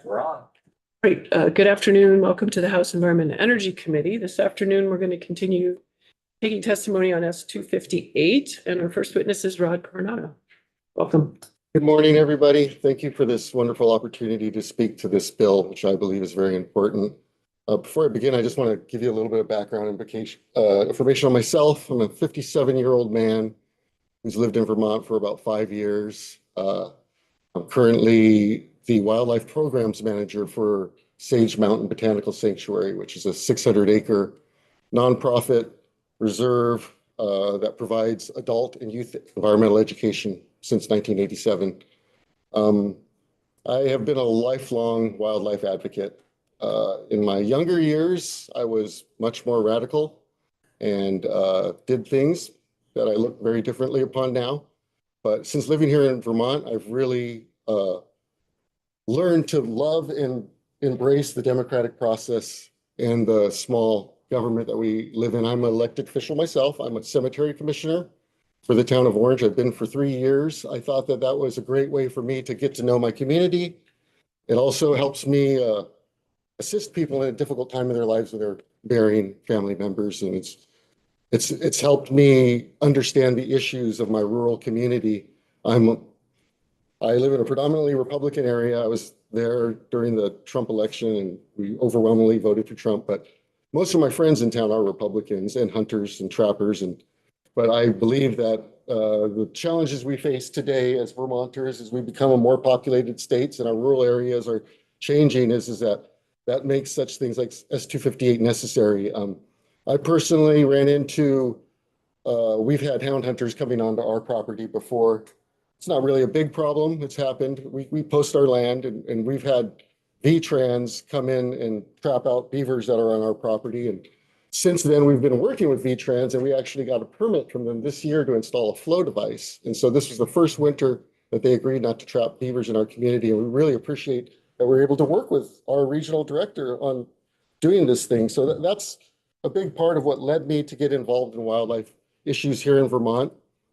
We're on. Great. Good afternoon. Welcome to the House Environment and Energy Committee. This afternoon, we're going to continue taking testimony on S-258, and our first witness is Rod Coronado. Welcome. Good morning, everybody. Thank you for this wonderful opportunity to speak to this bill, which I believe is very important. Before I begin, I just want to give you a little bit of background information on myself. I'm a 57-year-old man who's lived in Vermont for about 5 years. I'm currently the wildlife programs manager for Sage Mountain Botanical Sanctuary, which is a 600-acre nonprofit reserve that provides adult and youth environmental education since 1987. I have been a lifelong wildlife advocate. In my younger years, I was much more radical and did things that I look very differently upon now. But since living here in Vermont, I've really learned to love and embrace the democratic process and the small government that we live in. I'm an elected official myself. I'm a cemetery commissioner for the town of Orange. I've been for 3 years. I thought that that was a great way for me to get to know my community. It also helps me assist people in a difficult time in their lives when they're burying family members, and it's helped me understand the issues of my rural community. I live in a predominantly Republican area. I was there during the Trump election, and we overwhelmingly voted for Trump. But most of my friends in town are Republicans and hunters and trappers. But I believe that the challenges we face today as Vermonters, as we become a more populated states and our rural areas are changing, is that makes such things like S-258 necessary. I personally ran into, we've had hound hunters coming onto our property before. It's not really a big problem. It's happened. We post our land, and we've had V-Trans come in and trap out beavers that are on our property. And since then, we've been working with V-Trans, and we actually got a permit from them this year to install a flow device. And so this was the first winter that they agreed not to trap beavers in our community. And we really appreciate that we're able to work with our regional director on doing this thing. So that's a big part of what led me to get involved in wildlife issues here in Vermont.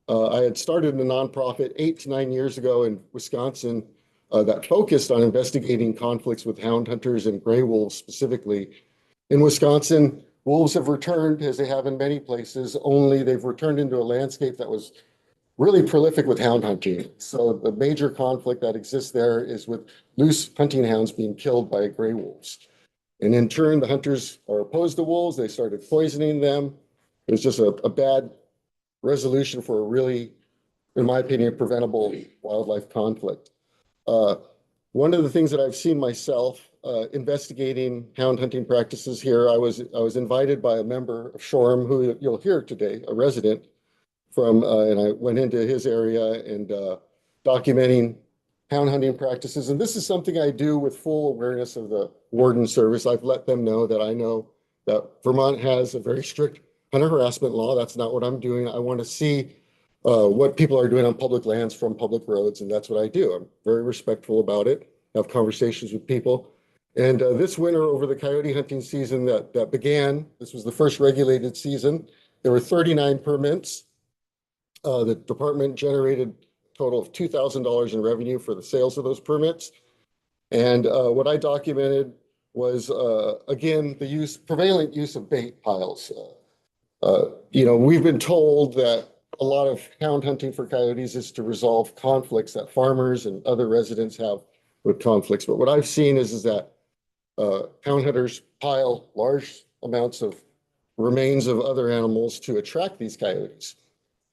I had started a nonprofit 8 to 9 years ago in Wisconsin that focused on investigating conflicts with hound hunters and gray wolves specifically. In Wisconsin, wolves have returned, as they have in many places, only they've returned into a landscape that was really prolific with hound hunting. So the major conflict that exists there is with loose hunting hounds being killed by gray wolves. And in turn, the hunters are opposed to wolves. They started poisoning them. It was just a bad resolution for a really, in my opinion, preventable wildlife conflict. One of the things that I've seen myself investigating hound hunting practices here, I was invited by a member of Shoreham, who you'll hear today, a resident from, and I went into his area and documenting hound hunting practices. And this is something I do with full awareness of the Warden Service. I've let them know that I know that Vermont has a very strict hunter harassment law. That's not what I'm doing. I want to see what people are doing on public lands from public roads, and that's what I do. I'm very respectful about it, have conversations with people. And this winter, over the coyote hunting season that began, this was the first regulated season, there were 39 permits. The department generated a total of $2,000 in revenue for the sales of those permits. And what I documented was, again, the prevalent use of bait piles. We've been told that a lot of hound hunting for coyotes is to resolve conflicts that farmers and other residents have with conflicts. But what I've seen is that hound hunters pile large amounts of remains of other animals to attract these coyotes.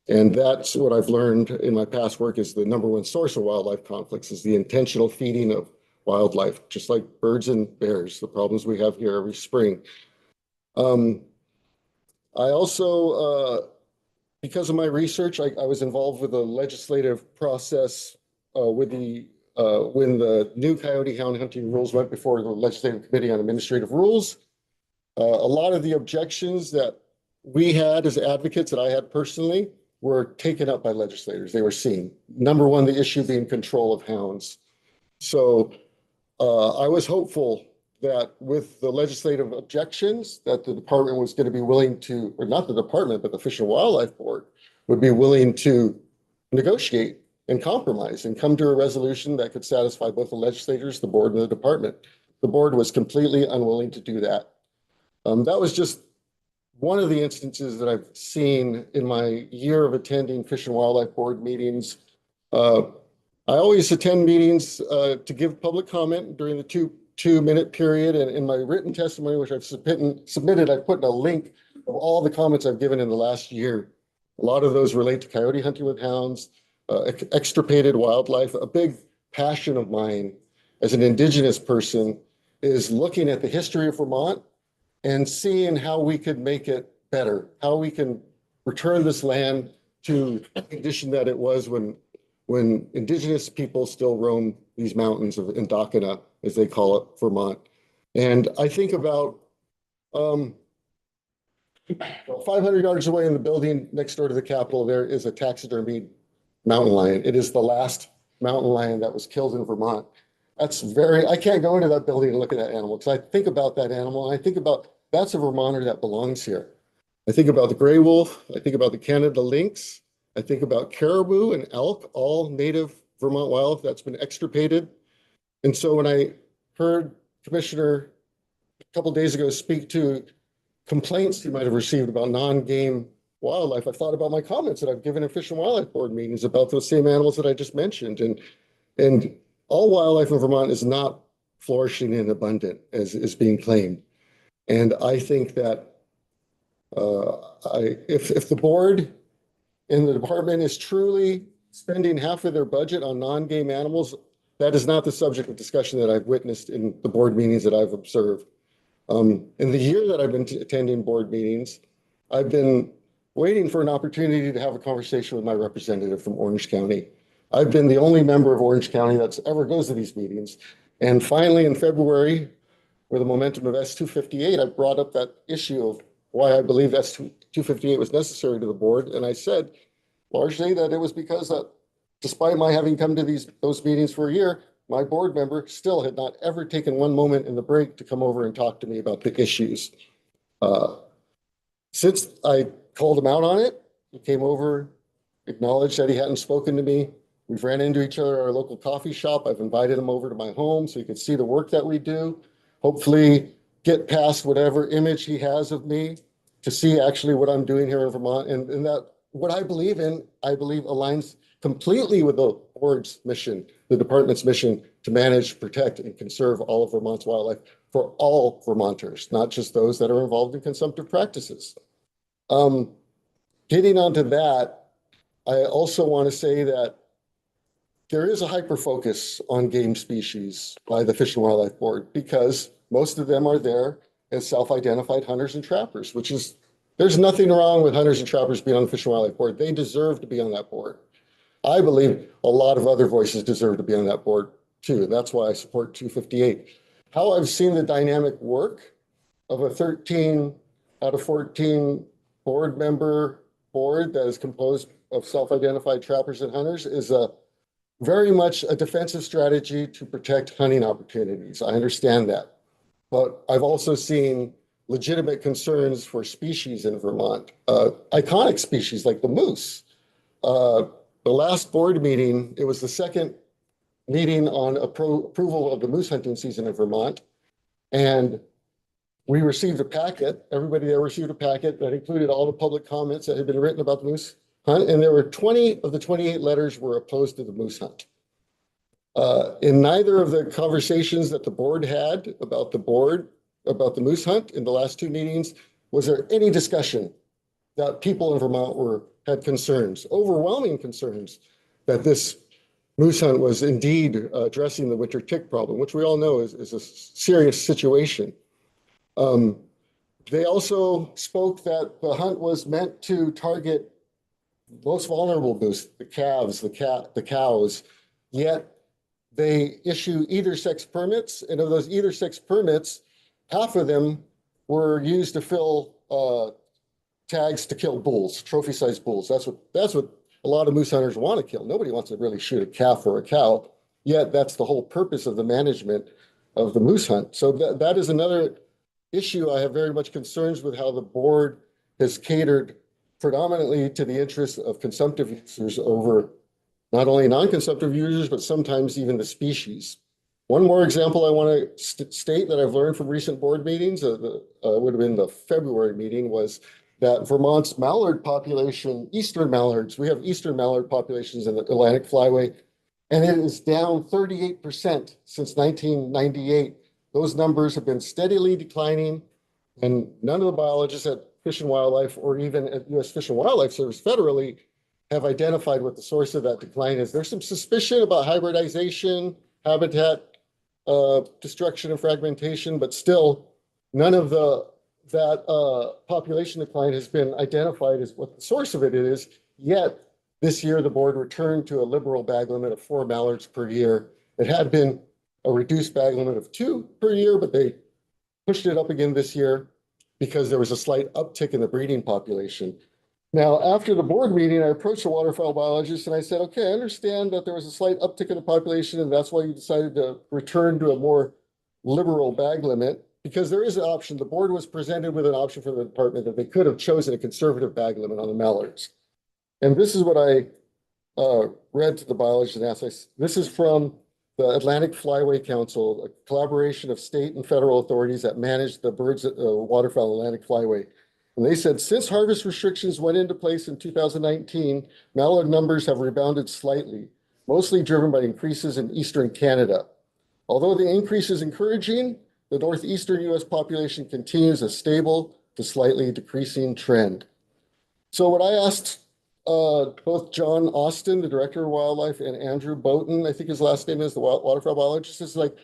And that's what I've learned in my past work is the number one source of wildlife conflicts is the intentional feeding of wildlife, just like birds and bears, the problems we have here every spring. I also, because of my research, I was involved with the legislative process when the new coyote hound hunting rules went before the Legislative Committee on Administrative Rules. A lot of the objections that we had as advocates, that I had personally, were taken up by legislators. They were seen. Number one, the issue being control of hounds. So I was hopeful that with the legislative objections that the department was going to be willing to, or not the department, but the Fish and Wildlife Board would be willing to negotiate and compromise and come to a resolution that could satisfy both the legislators, the board, and the department. The board was completely unwilling to do that. That was just one of the instances that I've seen in my year of attending Fish and Wildlife Board meetings. I always attend meetings to give public comment during the two-minute period, and in my written testimony, which I've submitted, I put in a link of all the comments I've given in the last year. A lot of those relate to coyote hunting with hounds, extirpated wildlife. A big passion of mine as an Indigenous person is looking at the history of Vermont and seeing how we could make it better, how we can return this land to the condition that it was when Indigenous people still roam these mountains of Indakana, as they call it, Vermont. And I think about 500 yards away in the building next door to the Capitol, there is a taxidermied mountain lion. It is the last mountain lion that was killed in Vermont. I can't go into that building and look at that animal because I think about that animal and I think about that's a Vermonter that belongs here. I think about the gray wolf. I think about the Canada lynx. I think about caribou and elk, all native Vermont wildlife that's been extirpated. And so when I heard Commissioner a couple of days ago speak to complaints he might have received about non-game wildlife, I thought about my comments that I've given in Fish and Wildlife Board meetings about those same animals that I just mentioned. And all wildlife in Vermont is not flourishing and abundant as is being claimed. And I think that if the board and the department is truly spending half of their budget on non-game animals, that is not the subject of discussion that I've witnessed in the board meetings that I've observed. In the year that I've been attending board meetings, I've been waiting for an opportunity to have a conversation with my representative from Orange County. I've been the only member of Orange County that's ever goes to these meetings. And finally, in February, with the momentum of S258, I brought up that issue of why I believe S258 was necessary to the board. And I said largely that it was because that despite my having come to those meetings for a year, my board member still had not ever taken one moment in the break to come over and talk to me about the issues. Since I called him out on it, he came over, acknowledged that he hadn't spoken to me. We've ran into each other at our local coffee shop. I've invited him over to my home so he could see the work that we do. Hopefully get past whatever image he has of me to see actually what I'm doing here in Vermont. And that what I believe in, I believe aligns completely with the board's mission, the department's mission to manage, protect, and conserve all of Vermont's wildlife for all Vermonters, not just those that are involved in consumptive practices. Getting onto that, I also want to say that there is a hyper focus on game species by the Fish and Wildlife Board because most of them are there as self-identified hunters and trappers, which is, there's nothing wrong with hunters and trappers being on the Fish and Wildlife Board. They deserve to be on that board. I believe a lot of other voices deserve to be on that board too. And that's why I support 258. How I've seen the dynamic work of a 13 out of 14 board member board that is composed of self-identified trappers and hunters is very much a defensive strategy to protect hunting opportunities. I understand that. But I've also seen legitimate concerns for species in Vermont, iconic species like the moose. The last board meeting, it was the second meeting on approval of the moose hunting season in Vermont. And we received a packet, everybody there received a packet that included all the public comments that had been written about the moose hunt. And there were 20 of the 28 letters were opposed to the moose hunt. In neither of the conversations that the board had about the moose hunt in the last two meetings, was there any discussion that people in Vermont had concerns, overwhelming concerns, that this moose hunt was indeed addressing the winter tick problem, which we all know is a serious situation. They also spoke that the hunt was meant to target most vulnerable moose, the calves, the cows, yet they issue either sex permits, and of those either sex permits, half of them were used to fill tags to kill bulls, trophy-sized bulls. That's what a lot of moose hunters want to kill. Nobody wants to really shoot a calf or a cow, yet that's the whole purpose of the management of the moose hunt. So that is another issue. I have very much concerns with how the board has catered predominantly to the interests of consumptive users over not only non-consumptive users, but sometimes even the species. One more example I want to state that I've learned from recent board meetings, would have been the February meeting, was that Vermont's mallard population, eastern mallards, we have eastern mallard populations in the Atlantic Flyway, and it is down 38% since 1998. Those numbers have been steadily declining, and none of the biologists at Fish and Wildlife or even at U.S. Fish and Wildlife Service federally have identified what the source of that decline is. There's some suspicion about hybridization, habitat destruction and fragmentation, but still none of that population decline has been identified as what the source of it is. Yet this year, the board returned to a liberal bag limit of 4 mallards per year. It had been a reduced bag limit of 2 per year, but they pushed it up again this year because there was a slight uptick in the breeding population. Now, after the board meeting, I approached the waterfowl biologist and I said, okay, I understand that there was a slight uptick in the population and that's why you decided to return to a more liberal bag limit, because there is an option. The board was presented with an option from the department that they could have chosen a conservative bag limit on the mallards. And this is what I read to the biologist and asked. This is from the Atlantic Flyway Council, a collaboration of state and federal authorities that manage the waterfowl Atlantic Flyway. And they said, since harvest restrictions went into place in 2019, mallard numbers have rebounded slightly, mostly driven by increases in eastern Canada. Although the increase is encouraging, the northeastern U.S. population continues a stable to slightly decreasing trend. So what I asked both John Austin, the director of wildlife, and Andrew Boughton, I think his last name is, the waterfowl biologist, is like,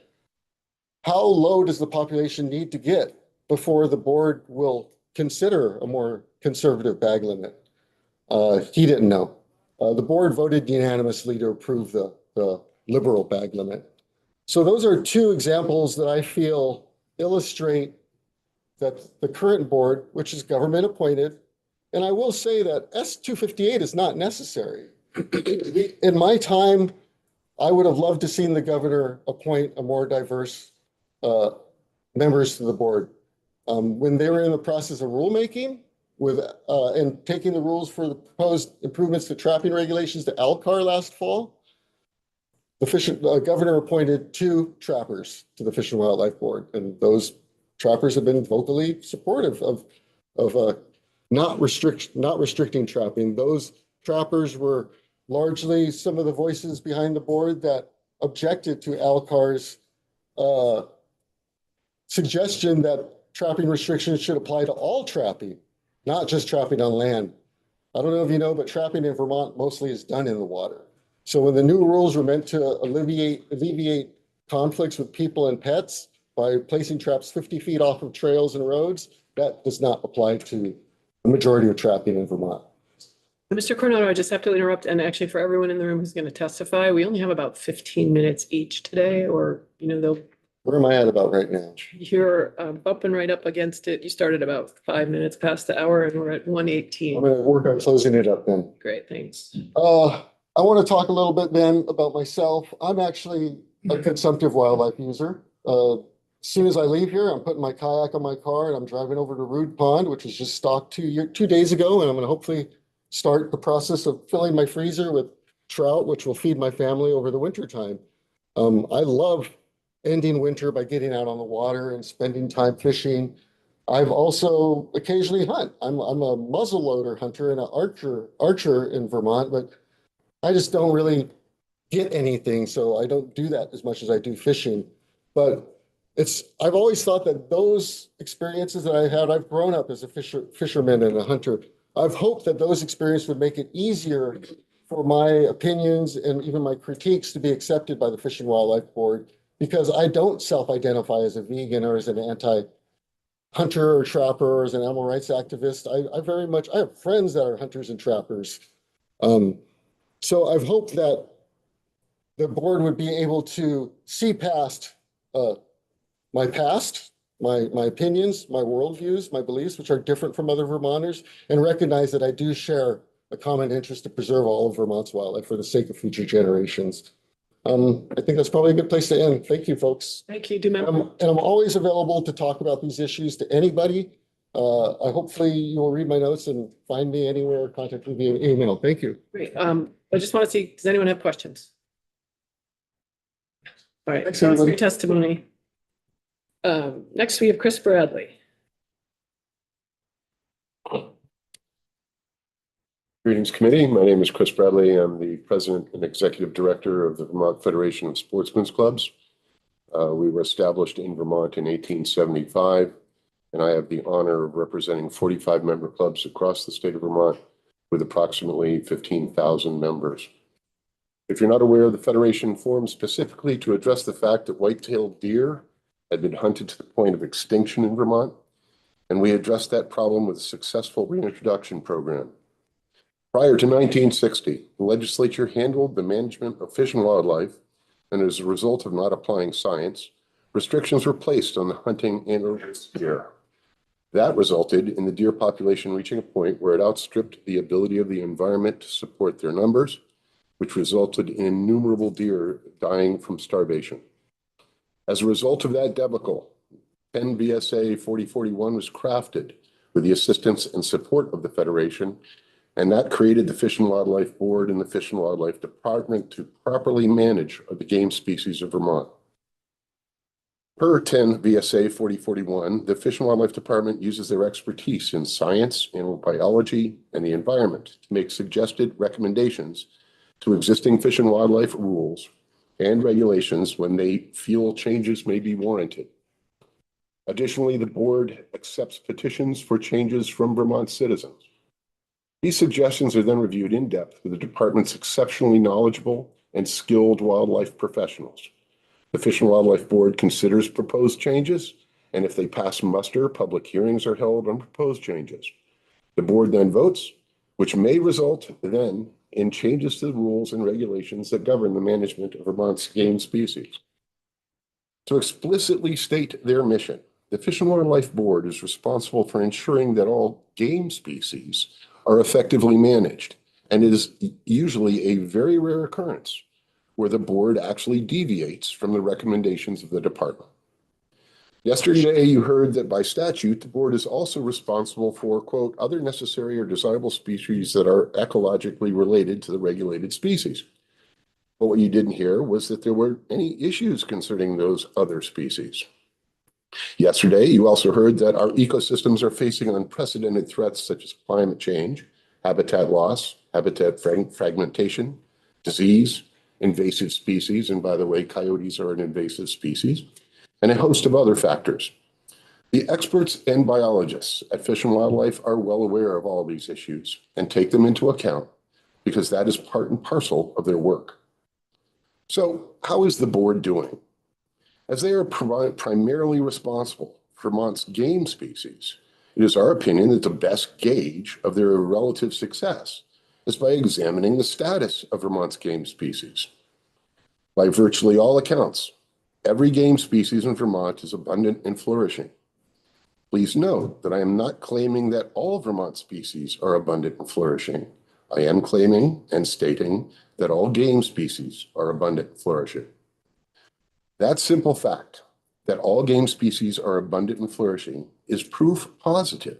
how low does the population need to get before the board will consider a more conservative bag limit? He didn't know. The board voted unanimously to approve the liberal bag limit. So those are two examples that I feel illustrate that the current board, which is government appointed, and I will say that S-258 is not necessary. In my time, I would have loved to seen the governor appoint a more diverse members to the board. When they were in the process of rulemaking and taking the rules for the proposed improvements to trapping regulations to ALCAR last fall, the governor appointed 2 trappers to the Fish and Wildlife Board, and those trappers have been vocally supportive of not restricting trapping. Those trappers were largely some of the voices behind the board that objected to ALCAR's suggestion that trapping restrictions should apply to all trapping, not just trapping on land. I don't know if you know, but trapping in Vermont mostly is done in the water. So when the new rules were meant to alleviate conflicts with people and pets by placing traps 50 feet off of trails and roads, that does not apply to the majority of trapping in Vermont. Mr. Coronado, I just have to interrupt, and actually for everyone in the room who's going to testify, we only have about 15 minutes each today, or, they'll. Where am I at about right now? You're bumping right up against it. You started about 5 minutes past the hour and we're at 1:18. I'm going to work on closing it up then. Great, thanks. I want to talk a little bit then about myself. I'm actually a consumptive wildlife user. As soon as I leave here, I'm putting my kayak on my car and I'm driving over to Rude Pond, which was just stocked 2 days ago. And I'm going to hopefully start the process of filling my freezer with trout, which will feed my family over the winter time. I love ending winter by getting out on the water and spending time fishing. I've also occasionally hunt. I'm a muzzleloader hunter and an archer in Vermont, but I just don't really get anything, so I don't do that as much as I do fishing. But I've always thought that those experiences that I had, I've grown up as a fisherman and a hunter. I've hoped that those experiences would make it easier for my opinions and even my critiques to be accepted by the Fish and Wildlife Board, because I don't self-identify as a vegan or as an anti-hunter or trapper or as an animal rights activist. I have friends that are hunters and trappers. So I've hoped that the board would be able to see past my past, my opinions, my worldviews, my beliefs, which are different from other Vermonters, and recognize that I do share a common interest to preserve all of Vermont's wildlife for the sake of future generations. I think that's probably a good place to end. Thank you, folks. Thank you, Dumem. And I'm always available to talk about these issues to anybody. Hopefully you will read my notes and find me anywhere, contact me via email. Thank you. Great. I just want to see, does anyone have questions? All right, Thanks, thanks for everybody. your testimony. Next, we have Chris Bradley. Greetings, committee. My name is Chris Bradley. I'm the president and executive director of the Vermont Federation of Sportsmen's Clubs. We were established in Vermont in 1875, and I have the honor of representing 45 member clubs across the state of Vermont with approximately 15,000 members. If you're not aware, the Federation formed specifically to address the fact that white-tailed deer had been hunted to the point of extinction in Vermont, and we addressed that problem with a successful reintroduction program. Prior to 1960, the legislature handled the management of fish and wildlife, and as a result of not applying science, restrictions were placed on the hunting and release deer. That resulted in the deer population reaching a point where it outstripped the ability of the environment to support their numbers, which resulted in innumerable deer dying from starvation. As a result of that debacle, 10 VSA 4041 was crafted with the assistance and support of the Federation, and that created the Fish and Wildlife Board and the Fish and Wildlife Department to properly manage the game species of Vermont. Per 10 VSA 4041, the Fish and Wildlife Department uses their expertise in science, animal biology, and the environment to make suggested recommendations to existing fish and wildlife rules and regulations when they feel changes may be warranted. Additionally, the board accepts petitions for changes from Vermont citizens. These suggestions are then reviewed in depth with the department's exceptionally knowledgeable and skilled wildlife professionals. The Fish and Wildlife Board considers proposed changes, and if they pass muster, public hearings are held on proposed changes. The board then votes, which may result then in changes to the rules and regulations that govern the management of Vermont's game species. To explicitly state their mission, the Fish and Wildlife Board is responsible for ensuring that all game species are effectively managed, and it is usually a very rare occurrence where the board actually deviates from the recommendations of the department. Yesterday, you heard that by statute, the board is also responsible for, quote, other necessary or desirable species that are ecologically related to the regulated species. But what you didn't hear was that there were any issues concerning those other species. Yesterday, you also heard that our ecosystems are facing unprecedented threats such as climate change, habitat loss, habitat fragmentation, disease, invasive species, and by the way, coyotes are an invasive species, and a host of other factors. The experts and biologists at Fish and Wildlife are well aware of all these issues and take them into account because that is part and parcel of their work. So how is the board doing? As they are primarily responsible for Vermont's game species, it is our opinion that the best gauge of their relative success is by examining the status of Vermont's game species. By virtually all accounts, every game species in Vermont is abundant and flourishing. Please note that I am not claiming that all Vermont species are abundant and flourishing. I am claiming and stating that all game species are abundant and flourishing. That simple fact that all game species are abundant and flourishing is proof positive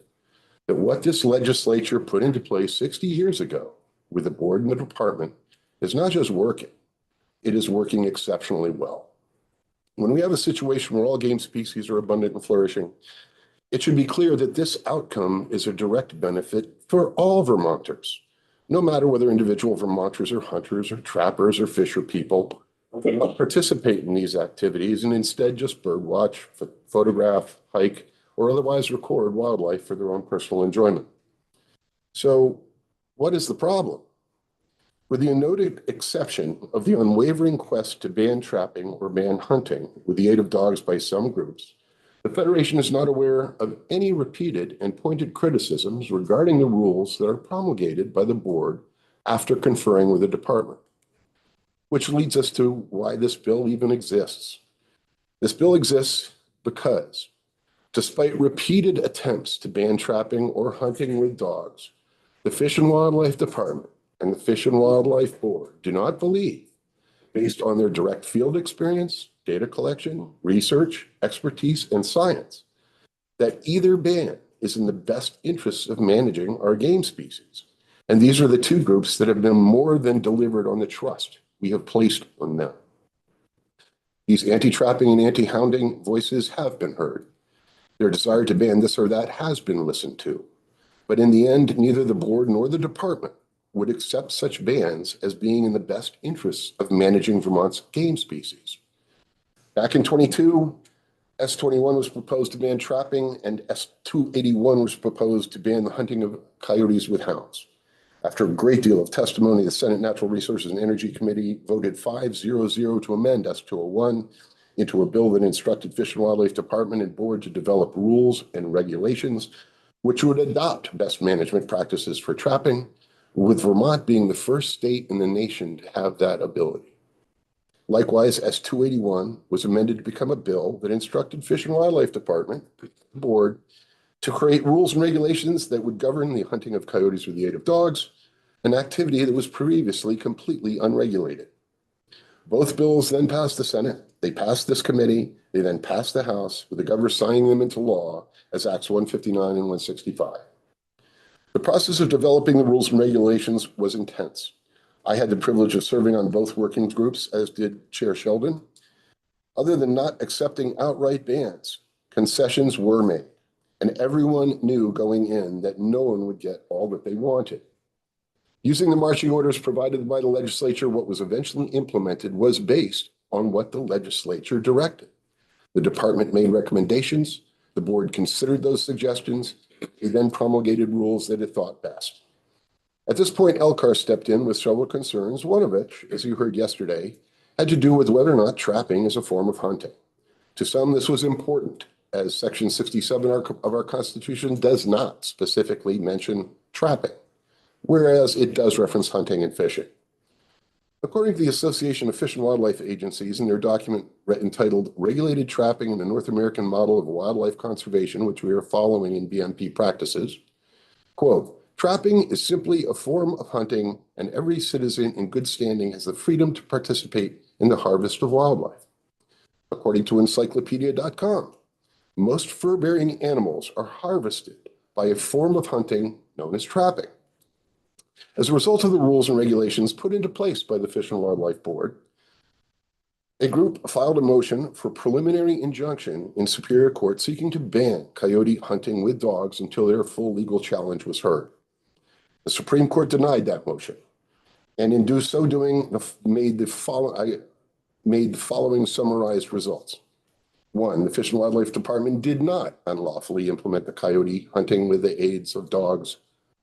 that what this legislature put into place 60 years ago with the board and the department is not just working, it is working exceptionally well. When we have a situation where all game species are abundant and flourishing, it should be clear that this outcome is a direct benefit for all Vermonters, no matter whether individual Vermonters are hunters or trappers or fisher people, participate in these activities and instead just birdwatch, photograph, hike, or otherwise record wildlife for their own personal enjoyment. So what is the problem? With the noted exception of the unwavering quest to ban trapping or ban hunting with the aid of dogs by some groups, the Federation is not aware of any repeated and pointed criticisms regarding the rules that are promulgated by the board after conferring with the department. Which leads us to why this bill even exists. This bill exists because, despite repeated attempts to ban trapping or hunting with dogs, the Fish and Wildlife Department and the Fish and Wildlife Board do not believe, based on their direct field experience, data collection, research, expertise, and science, that either ban is in the best interests of managing our game species. And these are the two groups that have been more than delivered on the trust we have placed on them. These anti-trapping and anti-hounding voices have been heard. Their desire to ban this or that has been listened to. But in the end, neither the board nor the department would accept such bans as being in the best interests of managing Vermont's game species. Back in 22, S21 was proposed to ban trapping, and S281 was proposed to ban the hunting of coyotes with hounds. After a great deal of testimony, the Senate Natural Resources and Energy Committee voted 5-0-0 to amend S201 into a bill that instructed Fish and Wildlife Department and board to develop rules and regulations which would adopt best management practices for trapping, with Vermont being the first state in the nation to have that ability. Likewise, S281 was amended to become a bill that instructed Fish and Wildlife Department board to create rules and regulations that would govern the hunting of coyotes with the aid of dogs, an activity that was previously completely unregulated. Both bills then passed the Senate. They passed this committee. They then passed the House, with the governor signing them into law as Acts 159 and 165. The process of developing the rules and regulations was intense. I had the privilege of serving on both working groups, as did Chair Sheldon. Other than not accepting outright bans, concessions were made, and everyone knew going in that no one would get all that they wanted. Using the marching orders provided by the legislature, what was eventually implemented was based on what the legislature directed. The department made recommendations, the board considered those suggestions, they then promulgated rules that it thought best. At this point, LCAR stepped in with several concerns, one of which, as you heard yesterday, had to do with whether or not trapping is a form of hunting. To some, this was important, as Section 67 of our Constitution does not specifically mention trapping, whereas it does reference hunting and fishing. According to the Association of Fish and Wildlife Agencies, in their document entitled Regulated Trapping in the North American Model of Wildlife Conservation, which we are following in BMP practices, quote, trapping is simply a form of hunting, and every citizen in good standing has the freedom to participate in the harvest of wildlife. According to encyclopedia.com, most fur-bearing animals are harvested by a form of hunting known as trapping. As a result of the rules and regulations put into place by the Fish and Wildlife Board, a group filed a motion for preliminary injunction in Superior Court seeking to ban coyote hunting with dogs until their full legal challenge was heard. The Supreme Court denied that motion, and in so doing, made the following summarized results. One, the Fish and Wildlife Department did not unlawfully implement the coyote hunting with the aids of dogs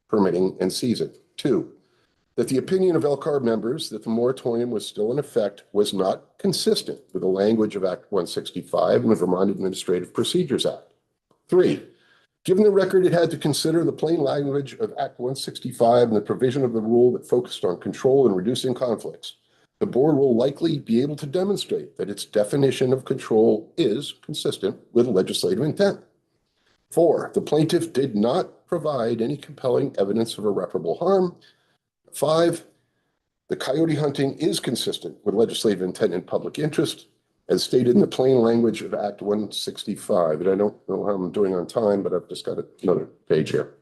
permitting and seizing. Two, that the opinion of LCAR members that the moratorium was still in effect was not consistent with the language of Act 165 and the Vermont Administrative Procedures Act. Three, given the record it had to consider the plain language of Act 165 and the provision of the rule that focused on control and reducing conflicts, the board will likely be able to demonstrate that its definition of control is consistent with legislative intent. Four, the plaintiff did not provide any compelling evidence of irreparable harm. Five, the coyote hunting is consistent with legislative intent and public interest, as stated in the plain language of Act 165. And I don't know how I'm doing on time, but I've just got another page here.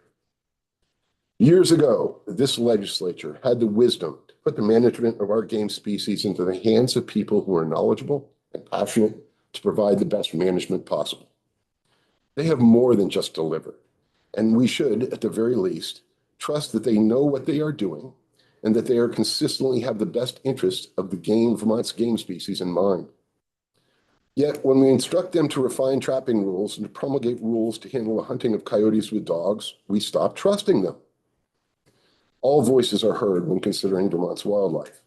Years ago, this legislature had the wisdom to put the management of our game species into the hands of people who are knowledgeable and passionate to provide the best management possible. They have more than just delivered, and we should, at the very least, trust that they know what they are doing and that they are consistently have the best interest of the Vermont's game species in mind. Yet, when we instruct them to refine trapping rules and to promulgate rules to handle the hunting of coyotes with dogs, we stop trusting them. All voices are heard when considering Vermont's wildlife.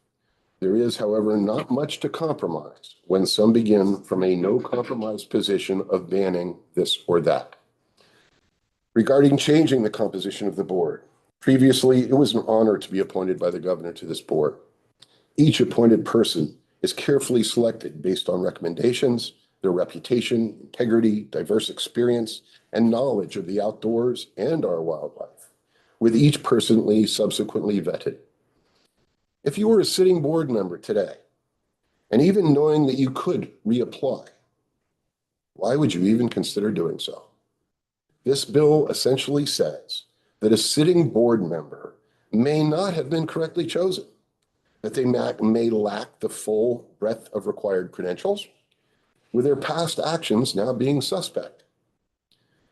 There is, however, not much to compromise when some begin from a no-compromise position of banning this or that. Regarding changing the composition of the board, previously it was an honor to be appointed by the governor to this board. Each appointed person is carefully selected based on recommendations, their reputation, integrity, diverse experience, and knowledge of the outdoors and our wildlife, with each person subsequently vetted. If you were a sitting board member today, and even knowing that you could reapply, why would you even consider doing so? This bill essentially says that a sitting board member may not have been correctly chosen, that they may lack the full breadth of required credentials, with their past actions now being suspect.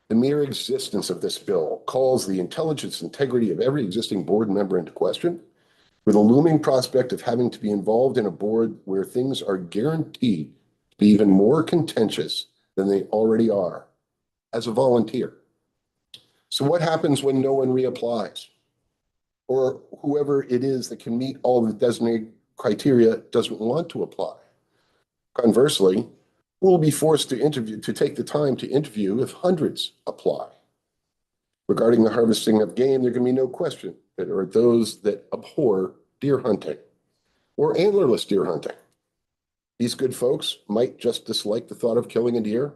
The mere existence of this bill calls the intelligence and integrity of every existing board member into question, with a looming prospect of having to be involved in a board where things are guaranteed to be even more contentious than they already are as a volunteer. So what happens when no one reapplies? Or whoever it is that can meet all the designated criteria doesn't want to apply? Conversely, we'll be forced to take the time to interview if hundreds apply. Regarding the harvesting of game, there can be no question that there are those that abhor deer hunting or antlerless deer hunting. These good folks might just dislike the thought of killing a deer,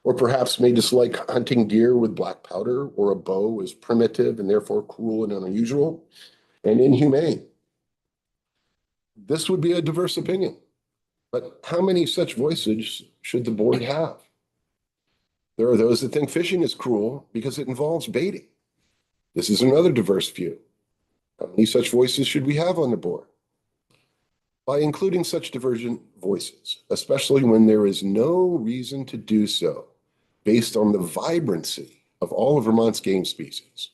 or perhaps may dislike hunting deer with black powder or a bow as primitive and therefore cruel and unusual and inhumane. This would be a diverse opinion, but how many such voices should the board have? There are those that think fishing is cruel because it involves baiting. This is another diverse view. How many such voices should we have on the board? By including such divergent voices, especially when there is no reason to do so, based on the vibrancy of all of Vermont's game species,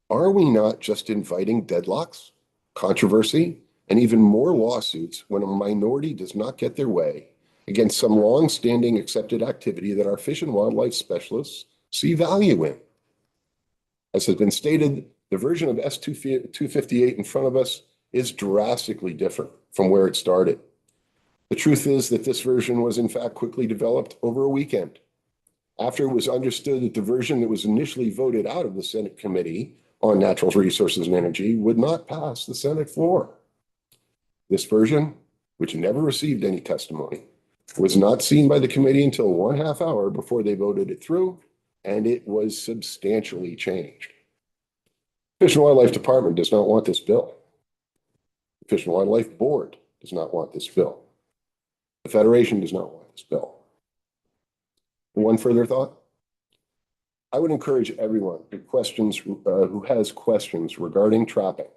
are we not just inviting deadlocks, controversy, and even more lawsuits when a minority does not get their way against some long-standing accepted activity that our fish and wildlife specialists see value in? As has been stated, the version of S258 in front of us is drastically different from where it started. The truth is that this version was in fact quickly developed over a weekend, after it was understood that the version that was initially voted out of the Senate Committee on Natural Resources and Energy would not pass the Senate floor. This version, which never received any testimony, was not seen by the committee until 1/2 hour before they voted it through, and it was substantially changed. The Fish and Wildlife Department does not want this bill. The Fish and Wildlife Board does not want this bill. The Federation does not want this bill. One further thought. I would encourage everyone who has questions regarding trapping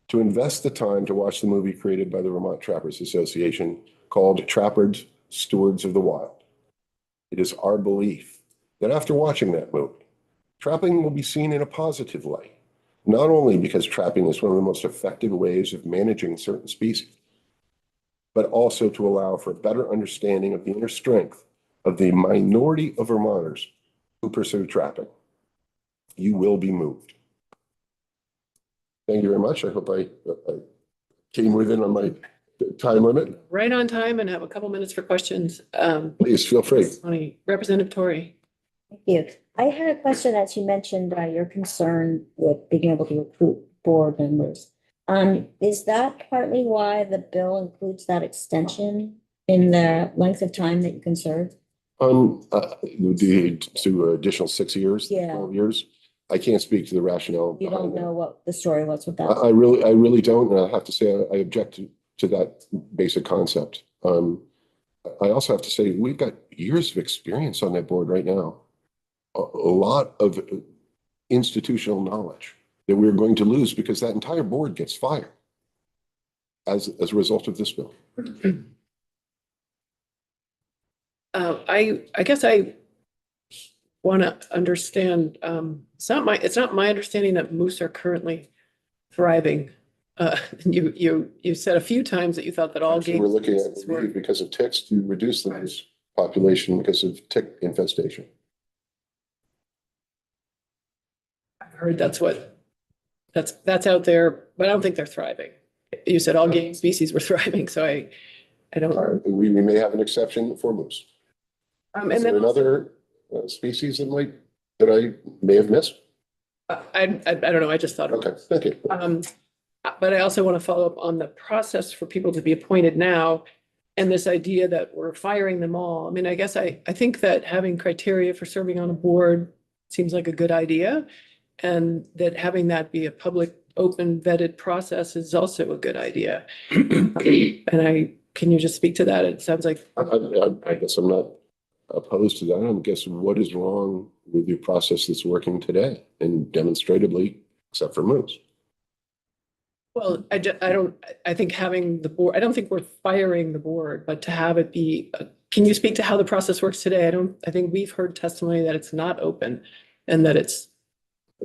to invest the time to watch the movie created by the Vermont Trappers Association called Trappers, Stewards of the Wild. It is our belief that after watching that movie, trapping will be seen in a positive light, not only because trapping is one of the most effective ways of managing certain species, but also to allow for a better understanding of the inner strength of the minority of Vermonters who pursue trapping. You will be moved. Thank you very much. I hope I came within on my time limit. Right on time and have a couple minutes for questions. Please feel free. Representative Tory. Thank you. I had a question, as you mentioned, your concern with being able to recruit board members. Is that partly why the bill includes that extension in the length of time that you can serve? To additional 6 years, Yeah. 12 years. I can't speak to the rationale. You don't know what the story was with that? I really don't. And I have to say, I object to that basic concept. I also have to say, we've got years of experience on that board right now. A lot of institutional knowledge that we're going to lose because that entire board gets fired as a result of this bill. I guess I want to understand, it's not my understanding that moose are currently thriving. You said a few times that you thought that all So game we're looking at species were. because of ticks to reduce the moose population because of tick infestation. I've heard that's out there, but I don't think they're thriving. You said all game species were thriving, so I don't. We may have an exception for moose. And Is there then also, another species that I may have missed? I don't know. I just thought. Okay, thank you. But I also want to follow up on the process for people to be appointed now and this idea that we're firing them all. I mean, I guess I think that having criteria for serving on a board seems like a good idea. And that having that be a public, open, vetted process is also a good idea. And can you just speak to that? It sounds like. I guess I'm not opposed to that. I'm guessing what is wrong with your process that's working today and demonstratively, except for moose? Well, I think having the board, I don't think we're firing the board, but to have it be, can you speak to how the process works today? I think we've heard testimony that it's not open and that it's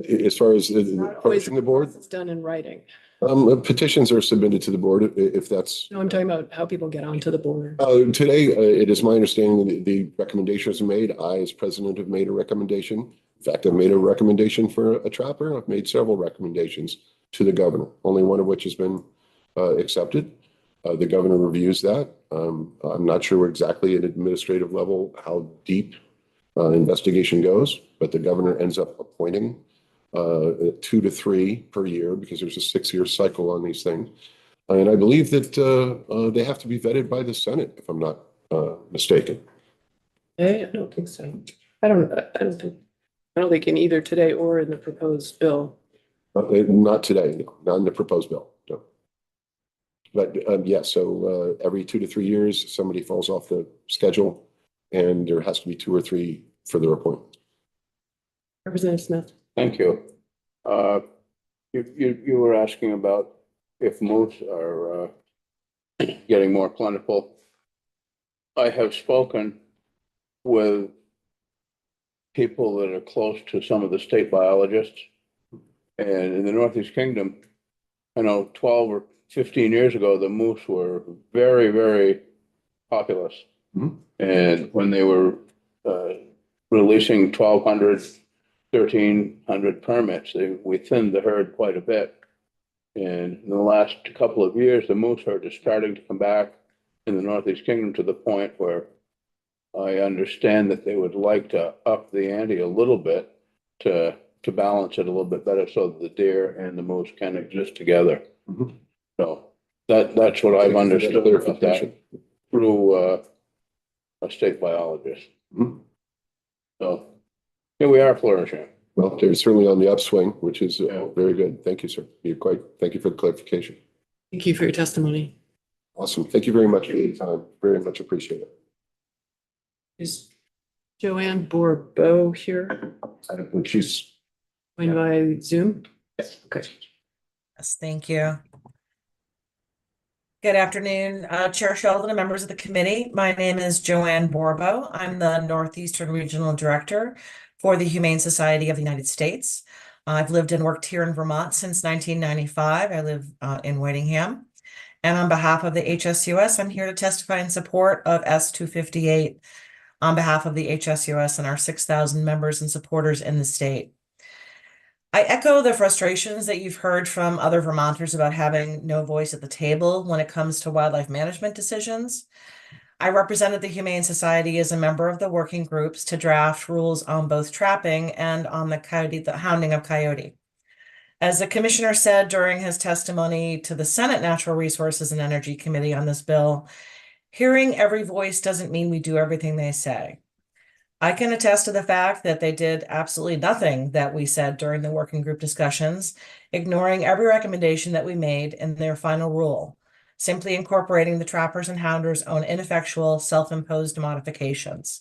As far as not always approaching the board, it's done in writing. petitions are submitted to the board if that's. No, I'm talking about how people get onto the board. Today, it is my understanding that the recommendations are made. I, as president, have made a recommendation. In fact, I've made a recommendation for a trapper. I've made several recommendations to the governor, only one of which has been accepted. The governor reviews that. I'm not sure exactly at administrative level how deep investigation goes, but the governor ends up appointing 2 to 3 per year because there's a 6-year cycle on these things. And I believe that they have to be vetted by the Senate, if I'm not mistaken. I don't think so. I don't think in either today or in the proposed bill. Not today, no, not in the proposed bill, no. But yes, so every 2 to 3 years, somebody falls off the schedule, and there has to be 2 or 3 further appointments. Representative Smith. Thank you. You were asking about if moose are getting more plentiful. I have spoken with people that are close to some of the state biologists. And in the Northeast Kingdom, I know 12 or 15 years ago, the moose were very, very populous. Mhm. And when they were releasing 1,200, 1,300 permits, we thinned the herd quite a bit. And in the last couple of years, the moose herd is starting to come back in the Northeast Kingdom to the point where I understand that they would like to up the ante a little bit to balance it a little bit better so that the deer and the moose can exist together. Mhm. So that's what I've understood about that Clarification. through a state biologist. Mhm. So here we are flourishing. Well, they're certainly on the upswing, which is Yeah. very good. Thank you, sir. Thank you for the clarification. Thank you for your testimony. Awesome. Thank you very much for your time. Very much appreciate it. Is Joanne Bourbeau here? I don't think she's. Joined by Zoom? Yes. Okay. Yes, thank you. Good afternoon, Chair Sheldon and members of the committee. My name is Joanne Bourbeau. I'm the Northeastern Regional Director for the Humane Society of the United States. I've lived and worked here in Vermont since 1995. I live in Whitingham. And on behalf of the HSUS, I'm here to testify in support of S-258 on behalf of the HSUS and our 6,000 members and supporters in the state. I echo the frustrations that you've heard from other Vermonters about having no voice at the table when it comes to wildlife management decisions. I represented the Humane Society as a member of the working groups to draft rules on both trapping and on the hounding of coyote. As the commissioner said during his testimony to the Senate Natural Resources and Energy Committee on this bill, hearing every voice doesn't mean we do everything they say. I can attest to the fact that they did absolutely nothing that we said during the working group discussions, ignoring every recommendation that we made in their final rule, simply incorporating the trappers and hounders' own ineffectual self-imposed modifications.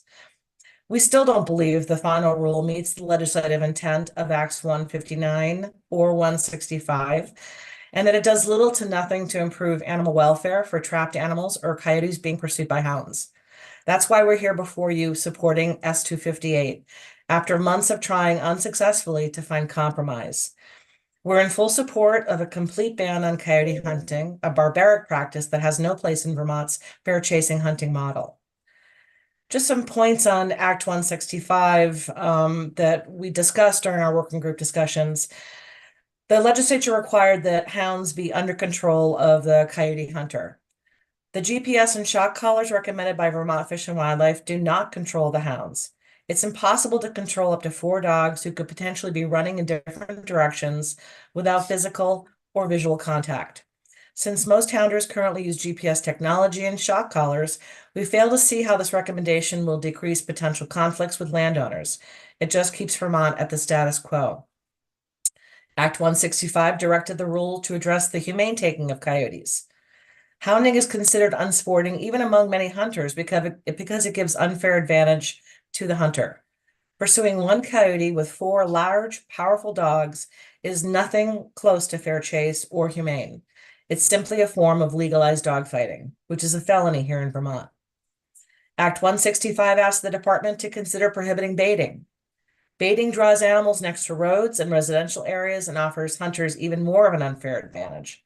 We still don't believe the final rule meets the legislative intent of Acts 159 or 165, and that it does little to nothing to improve animal welfare for trapped animals or coyotes being pursued by hounds. That's why we're here before you supporting S-258 after months of trying unsuccessfully to find compromise. We're in full support of a complete ban on coyote hunting, a barbaric practice that has no place in Vermont's bear chasing hunting model. Just some points on Act 165 that we discussed during our working group discussions. The legislature required that hounds be under control of the coyote hunter. The GPS and shock collars recommended by Vermont Fish and Wildlife do not control the hounds. It's impossible to control up to 4 dogs who could potentially be running in different directions without physical or visual contact. Since most hounders currently use GPS technology and shock collars, we fail to see how this recommendation will decrease potential conflicts with landowners. It just keeps Vermont at the status quo. Act 165 directed the rule to address the humane taking of coyotes. Hounding is considered unsporting even among many hunters because it gives unfair advantage to the hunter. Pursuing one coyote with 4 large, powerful dogs is nothing close to fair chase or humane. It's simply a form of legalized dogfighting, which is a felony here in Vermont. Act 165 asks the department to consider prohibiting baiting. Baiting draws animals next to roads and residential areas and offers hunters even more of an unfair advantage.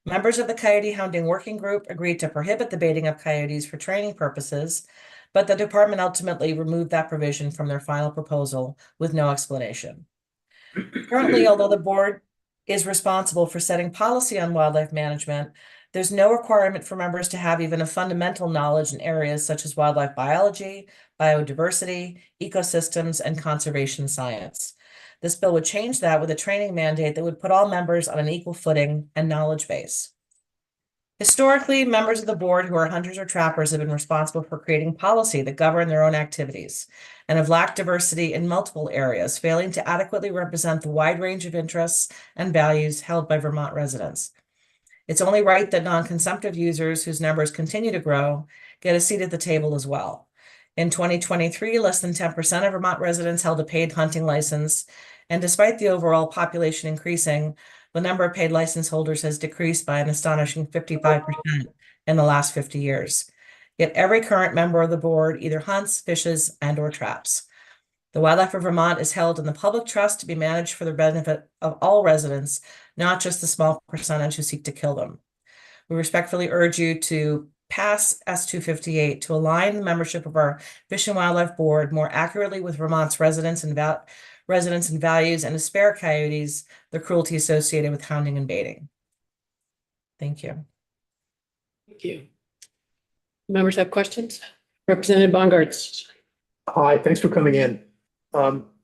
Members of the Coyote Hounding Working Group agreed to prohibit the baiting of coyotes for training purposes, but the department ultimately removed that provision from their final proposal with no explanation. Currently, although the board is responsible for setting policy on wildlife management, there's no requirement for members to have even a fundamental knowledge in areas such as wildlife biology, biodiversity, ecosystems, and conservation science. This bill would change that with a training mandate that would put all members on an equal footing and knowledge base. Historically, members of the board who are hunters or trappers have been responsible for creating policy that govern their own activities and have lacked diversity in multiple areas, failing to adequately represent the wide range of interests and values held by Vermont residents. It's only right that non-consumptive users whose numbers continue to grow get a seat at the table as well. In 2023, less than 10% of Vermont residents held a paid hunting license, and despite the overall population increasing, the number of paid license holders has decreased by an astonishing 55% in the last 50 years. Yet every current member of the board either hunts, fishes, and/or traps. The wildlife of Vermont is held in the public trust to be managed for the benefit of all residents, not just the small percentage who seek to kill them. We respectfully urge you to pass S258 to align the membership of our Fish and Wildlife Board more accurately with Vermont's residents and values, and to spare coyotes the cruelty associated with hounding and baiting. Thank you. Thank you. Members have questions? Representative Bongartz. Hi, thanks for coming in.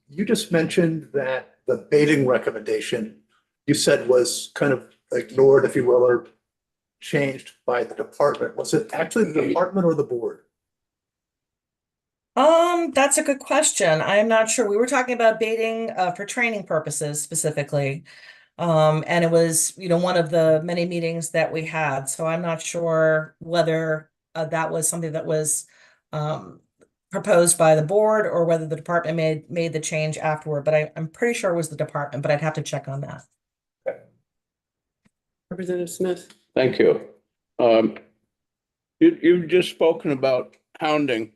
You just mentioned that the baiting recommendation you said was kind of ignored, if you will, or changed by the department. Was it actually the department or the board? That's a good question. I am not sure. We were talking about baiting for training purposes specifically. And it was, one of the many meetings that we had. So I'm not sure whether that was something that was proposed by the board or whether the department made the change afterward. But I'm pretty sure it was the department, but I'd have to check on that. Representative Smith. Thank you. You've just spoken about hounding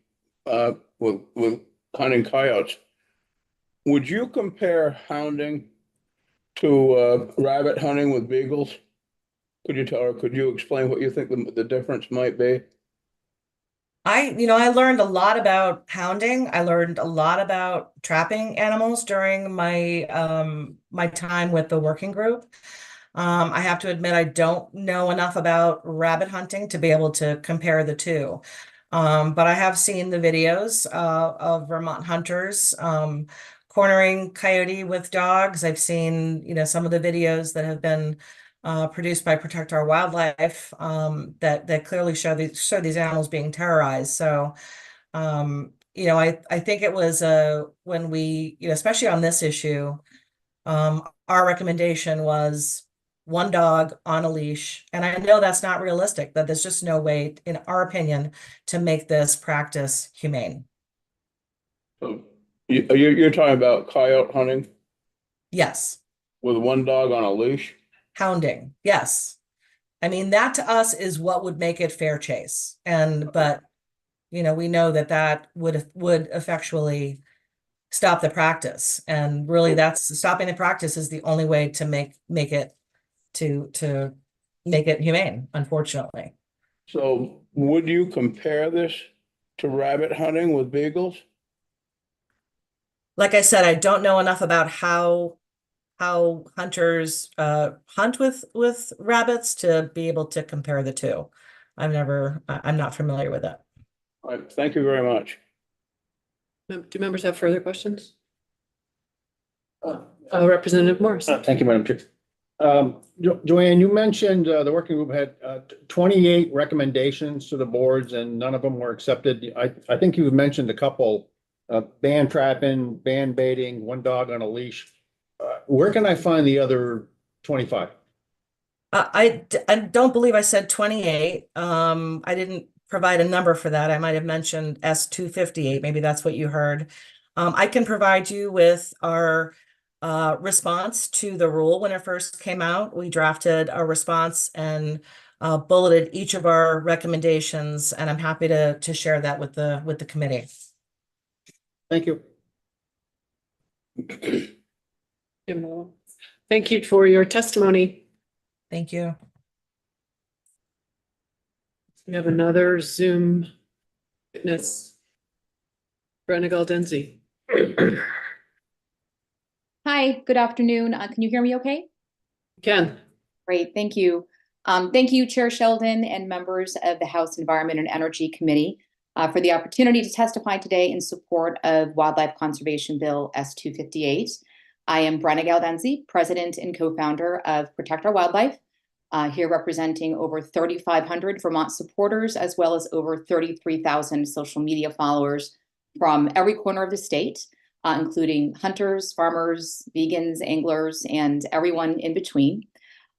with hunting coyotes. Would you compare hounding to rabbit hunting with beagles? Could you explain what you think the difference might be? I learned a lot about hounding. I learned a lot about trapping animals during my my time with the working group. I have to admit, I don't know enough about rabbit hunting to be able to compare the two. But I have seen the videos of Vermont hunters cornering coyote with dogs. I've seen, some of the videos that have been produced by Protect Our Wildlife that clearly show these animals being terrorized. So, I think it was when we, especially on this issue, our recommendation was one dog on a leash. And I know that's not realistic, that there's just no way, in our opinion, to make this practice humane. So you're talking about coyote hunting Yes. with one dog on a leash? Hounding. Yes. I mean, that to us is what would make it fair chase. But we know that would effectually stop the practice. And really that's stopping the practice is the only way to make it to make it humane, unfortunately. So would you compare this to rabbit hunting with beagles? Like I said, I don't know enough about how hunters hunt with rabbits to be able to compare the two. I'm not familiar with that. All right, thank you very much. Do members have further questions? Representative Morris. Thank you, Madam Chair. Joanne, you mentioned the working group had 28 recommendations to the boards and none of them were accepted. I think you mentioned a couple, ban trapping, ban baiting, one dog on a leash. Where can I find the other 25? I don't believe I said 28. I didn't provide a number for that. I might have mentioned S258. Maybe that's what you heard. I can provide you with our response to the rule when it first came out. We drafted a response and bulleted each of our recommendations, and I'm happy to share that with the committee. Thank you. Thank you for your testimony. Thank you. We have another Zoom witness. Brenna Galdenzi. Hi, good afternoon. Can you hear me okay? Ken. Great, thank you. Thank you, Chair Sheldon and members of the House Environment and Energy Committee for the opportunity to testify today in support of Wildlife Conservation Bill S258. I am Brenna Galdenzi, President and co-founder of Protect Our Wildlife, here representing over 3,500 Vermont supporters, as well as over 33,000 social media followers from every corner of the state, including hunters, farmers, vegans, anglers, and everyone in between.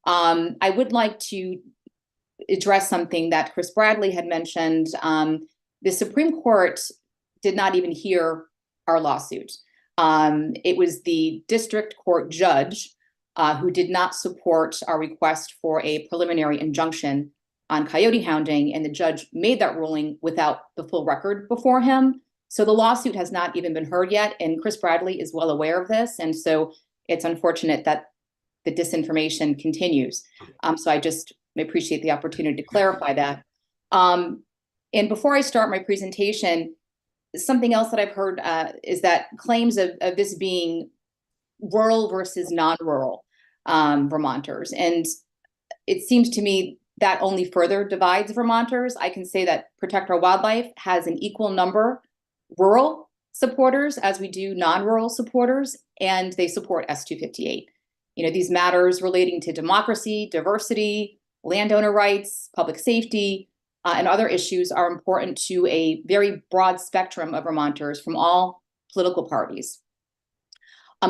I would like to address something that Chris Bradley had mentioned. The Supreme Court did not even hear our lawsuit. It was the district court judge who did not support our request for a preliminary injunction on coyote hounding, and the judge made that ruling without the full record before him. So the lawsuit has not even been heard yet, and Chris Bradley is well aware of this, and so it's unfortunate that the disinformation continues. So I just appreciate the opportunity to clarify that. And before I start my presentation, something else that I've heard is that claims of this being rural versus non-rural Vermonters. And it seems to me that only further divides Vermonters. I can say that Protect Our Wildlife has an equal number rural supporters as we do non-rural supporters, and they support S258. You know, these matters relating to democracy, diversity, landowner rights, public safety, and other issues are important to a very broad spectrum of Vermonters from all political parties.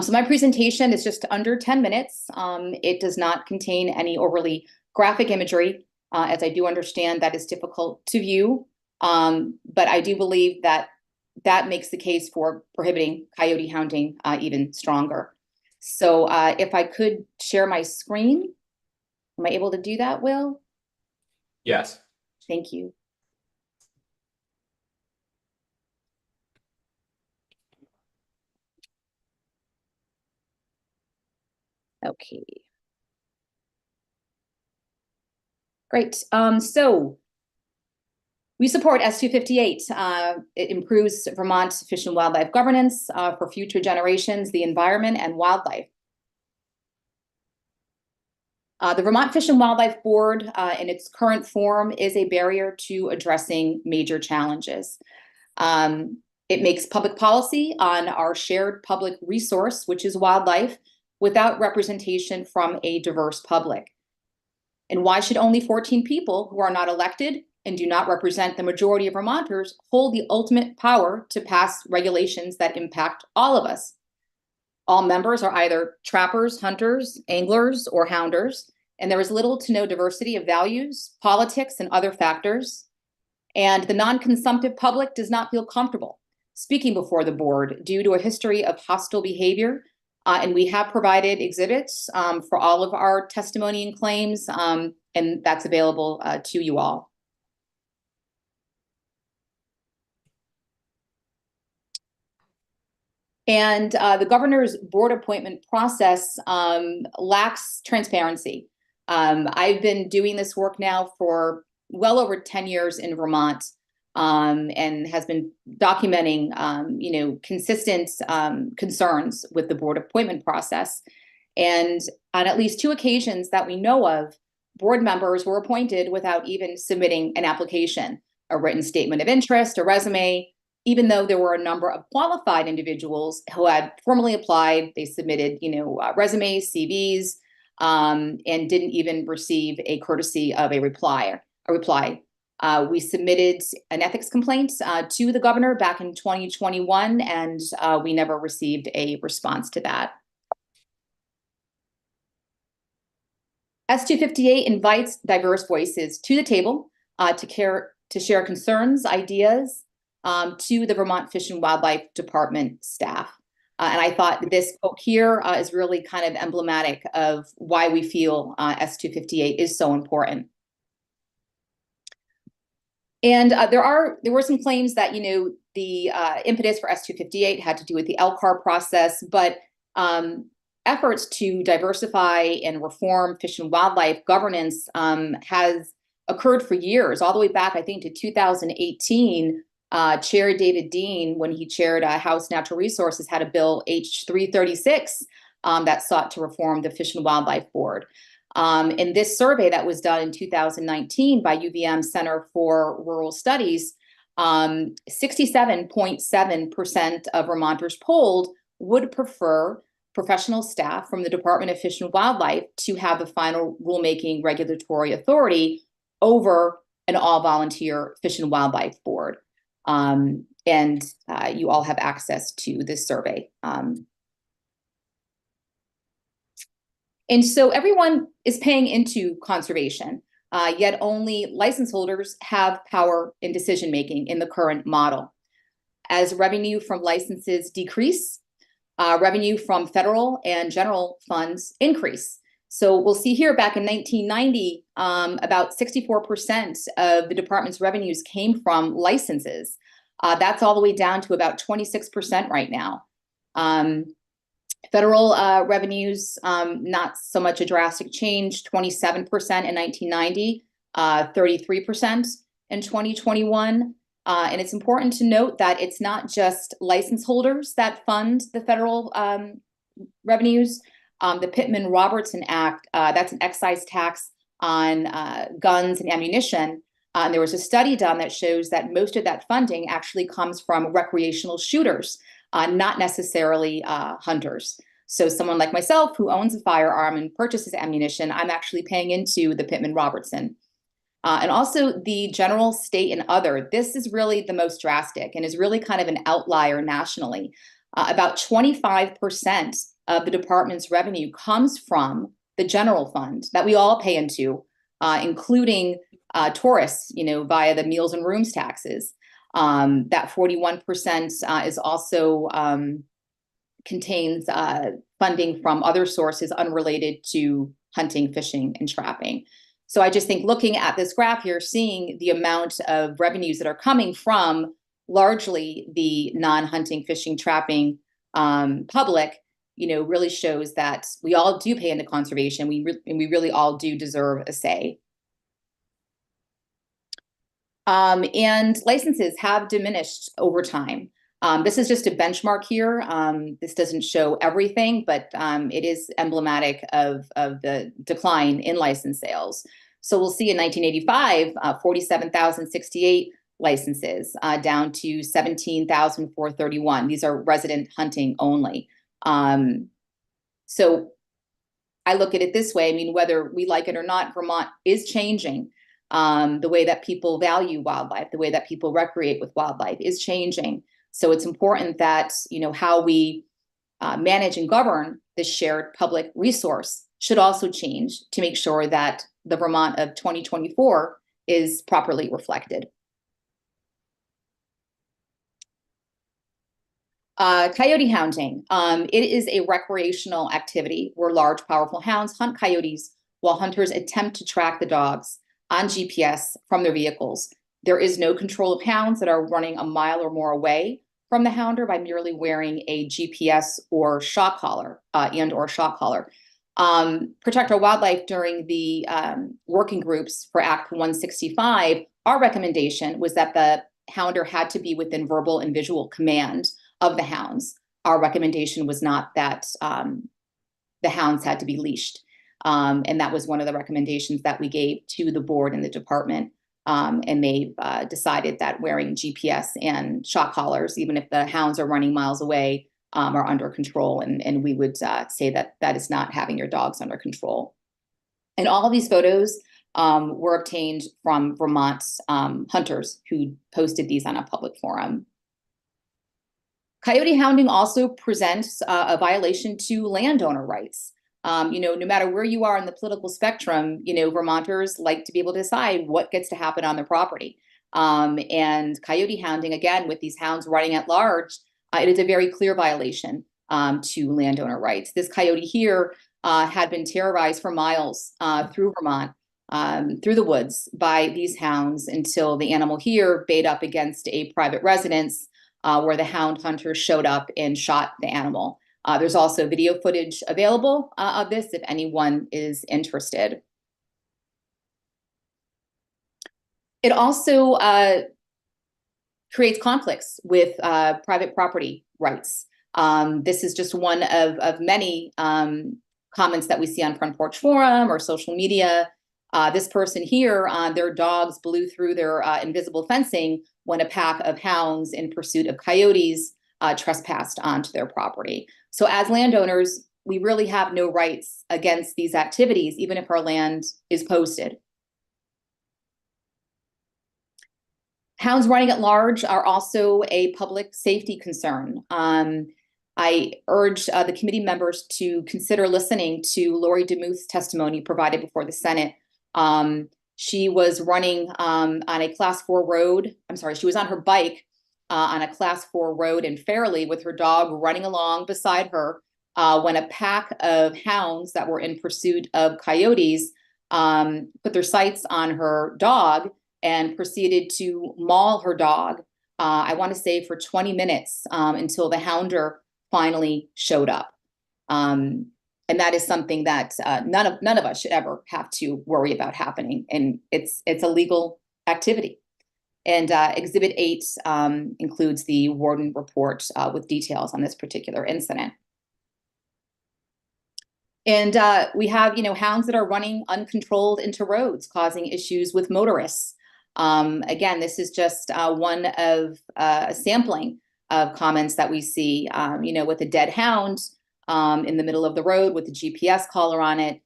So my presentation is just under 10 minutes. It does not contain any overly graphic imagery, as I do understand that is difficult to view. But I do believe that that makes the case for prohibiting coyote hounding even stronger. So if I could share my screen, am I able to do that, Will? Yes. Thank you. Okay. Great. So we support S258. It improves Vermont fish and wildlife governance for future generations, the environment, and wildlife. The Vermont Fish and Wildlife Board in its current form is a barrier to addressing major challenges. It makes public policy on our shared public resource, which is wildlife, without representation from a diverse public. And why should only 14 people who are not elected and do not represent the majority of Vermonters hold the ultimate power to pass regulations that impact all of us? All members are either trappers, hunters, anglers, or hounders, and there is little to no diversity of values, politics, and other factors. And the non-consumptive public does not feel comfortable speaking before the board due to a history of hostile behavior. And we have provided exhibits for all of our testimony and claims, and that's available to you all. And the governor's board appointment process lacks transparency. I've been doing this work now for well over 10 years in Vermont, and has been documenting, consistent concerns with the board appointment process. And on at least 2 occasions that we know of, board members were appointed without even submitting an application, a written statement of interest, a resume, even though there were a number of qualified individuals who had formally applied. They submitted, resumes, CVs, and didn't even receive a courtesy of a reply. We submitted an ethics complaint to the governor back in 2021, and we never received a response to that. S258 invites diverse voices to the table to share concerns, ideas to the Vermont Fish and Wildlife Department staff. And I thought this quote here is really kind of emblematic of why we feel S258 is so important. And there were some claims that, the impetus for S258 had to do with the LCAR process, but efforts to diversify and reform fish and wildlife governance has occurred for years, all the way back, I think, to 2018. Chair David Dean, when he chaired House Natural Resources, had a bill H336 that sought to reform the Fish and Wildlife Board. In this survey that was done in 2019 by UVM Center for Rural Studies, 67.7% of Vermonters polled would prefer professional staff from the Department of Fish and Wildlife to have the final rulemaking regulatory authority over an all-volunteer Fish and Wildlife Board. And you all have access to this survey. And so everyone is paying into conservation, yet only license holders have power in decision-making in the current model. As revenue from licenses decrease, revenue from federal and general funds increase. So we'll see here back in 1990, about 64% of the department's revenues came from licenses. That's all the way down to about 26% right now. Federal revenues, not so much a drastic change, 27% in 1990, 33% in 2021. And it's important to note that it's not just license holders that fund the federal revenues. The Pittman-Robertson Act, that's an excise tax on guns and ammunition. And there was a study done that shows that most of that funding actually comes from recreational shooters, not necessarily hunters. So someone like myself who owns a firearm and purchases ammunition, I'm actually paying into the Pittman-Robertson. And also the general, state, and other. This is really the most drastic and is really kind of an outlier nationally. About 25% of the department's revenue comes from the general fund that we all pay into, including tourists, via the meals and rooms taxes. That 41% is also contains funding from other sources unrelated to hunting, fishing, and trapping. So I just think looking at this graph here, seeing the amount of revenues that are coming from largely the non-hunting, fishing, trapping public, really shows that we all do pay into conservation. And we really all do deserve a say. And licenses have diminished over time. This is just a benchmark here. This doesn't show everything, but it is emblematic of the decline in license sales. So we'll see in 1985, 47,068 licenses, down to 17,431. These are resident hunting only. So I look at it this way. I mean, whether we like it or not, Vermont is changing. The way that people value wildlife, the way that people recreate with wildlife is changing. So it's important that, how we manage and govern this shared public resource should also change to make sure that the Vermont of 2024 is properly reflected. Coyote hounding. It is a recreational activity where large, powerful hounds hunt coyotes while hunters attempt to track the dogs on GPS from their vehicles. There is no control of hounds that are running a mile or more away from the hounder by merely wearing a GPS or shock collar or shock collar. Protect Our Wildlife during the working groups for Act 165, our recommendation was that the hounder had to be within verbal and visual command of the hounds. Our recommendation was not that the hounds had to be leashed. And that was one of the recommendations that we gave to the board and the department. And they've decided that wearing GPS and shock collars, even if the hounds are running miles away, are under control. And we would say that that is not having your dogs under control. And all of these photos were obtained from Vermont hunters who posted these on a public forum. Coyote hounding also presents a violation to landowner rights. No matter where you are in the political spectrum, Vermonters like to be able to decide what gets to happen on their property. And coyote hounding, again, with these hounds running at large, it is a very clear violation to landowner rights. This coyote here had been terrorized for miles through Vermont, through the woods by these hounds until the animal here bayed up against a private residence where the hound hunter showed up and shot the animal. There's also video footage available of this if anyone is interested. It also creates conflicts with private property rights. This is just one of many comments that we see on Front Porch Forum or social media. This person here, their dogs blew through their invisible fencing when a pack of hounds in pursuit of coyotes trespassed onto their property. So as landowners, we really have no rights against these activities, even if our land is posted. Hounds running at large are also a public safety concern. I urge the committee members to consider listening to Lori DeMuth's testimony provided before the Senate. She was running on a Class 4 road. I'm sorry, she was on her bike on a Class 4 road in Fairleigh with her dog running along beside her when a pack of hounds that were in pursuit of coyotes put their sights on her dog and proceeded to maul her dog, I want to say for 20 minutes until the hounder finally showed up. And that is something that none of us should ever have to worry about happening. And it's a legal activity. And Exhibit 8 includes the warden report with details on this particular incident. And we have, hounds that are running uncontrolled into roads, causing issues with motorists. Again, this is just one of a sampling of comments that we see, with a dead hound in the middle of the road with a GPS collar on it.